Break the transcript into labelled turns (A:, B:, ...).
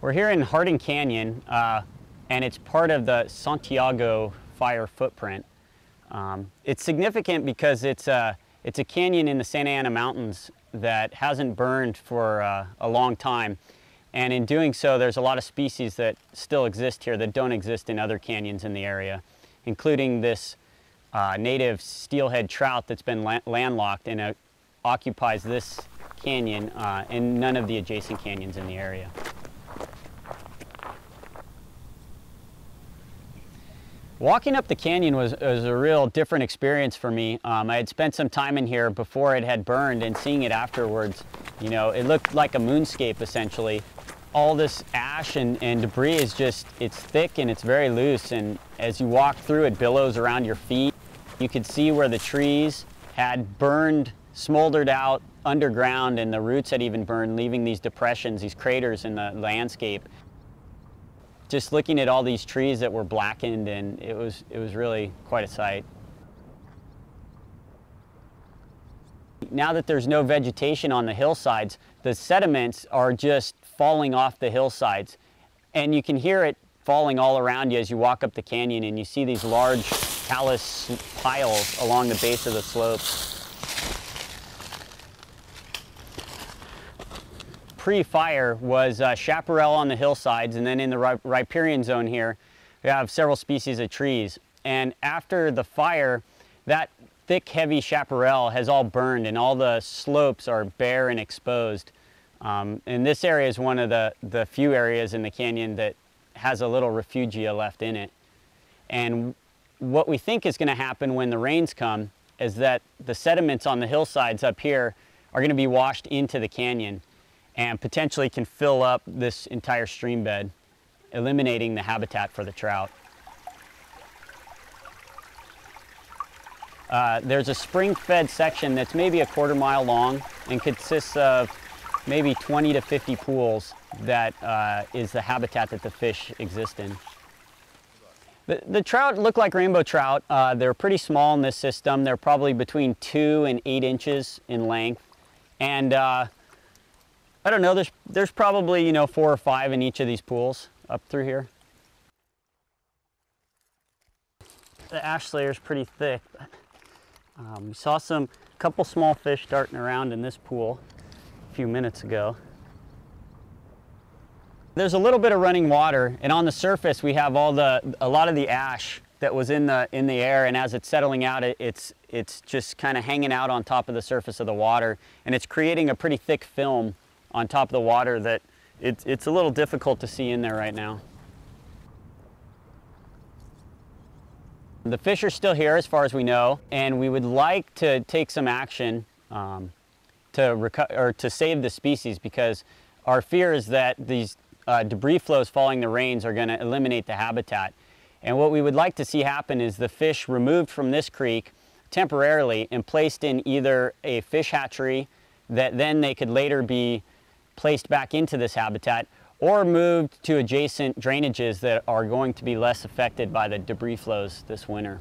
A: We're here in Hardin Canyon, and it's part of the Santiago fire footprint. It's significant because it's a canyon in the Santa Ana Mountains that hasn't burned for a long time. And in doing so, there's a lot of species that still exist here that don't exist in other canyons in the area, including this native steelhead trout that's been landlocked and occupies this canyon and none of the adjacent canyons in the area. Walking up the canyon was a real different experience for me. I had spent some time in here before it had burned, and seeing it afterwards, you know, it looked like a moonscape essentially. All this ash and debris is just, it's thick and it's very loose, and as you walk through it billows around your feet. You could see where the trees had burned, smoldered out underground, and the roots had even burned, leaving these depressions, these craters in the landscape. Just looking at all these trees that were blackened, and it was really quite a sight. Now that there's no vegetation on the hillsides, the sediments are just falling off the hillsides, and you can hear it falling all around you as you walk up the canyon, and you see these large callous piles along the base of the slopes. Pre-fire was chaparral on the hillsides, and then in the riparian zone here we have several species of trees. And after the fire, that thick heavy chaparral has all burned and all the slopes are bare and exposed. And this area is one of the few areas in the canyon that has a little refugia left in it. And what we think is going to happen when the rains come is that the sediments on the hillsides up here are going to be washed into the canyon and potentially can fill up this entire stream bed, eliminating the habitat for the trout. There's a spring-fed section that's maybe a quarter mile long and consists of maybe 20 to 50 pools that is the habitat that the fish exist in. The trout look like rainbow trout. They're pretty small in this system. They're probably between 2 and 8 inches in length. And I don't know, there's probably, you know, 4 or 5 in each of these pools up through here. The ash layer is pretty thick. We saw a couple small fish darting around in this pool a few minutes ago. There's a little bit of running water, and on the surface we have a lot of the ash that was in the air, and as it's settling out, it's just kind of hanging out on top of the surface of the water, and it's creating a pretty thick film on top of the water that it's a little difficult to see in there right now. The fish are still here as far as we know, and we would like to take some action to save the species, because our fear is that these debris flows following the rains are going to eliminate the habitat. And what we would like to see happen is the fish removed from this creek temporarily and placed in either a fish hatchery that then they could later be placed back into this habitat, or moved to adjacent drainages that are going to be less affected by the debris flows this winter.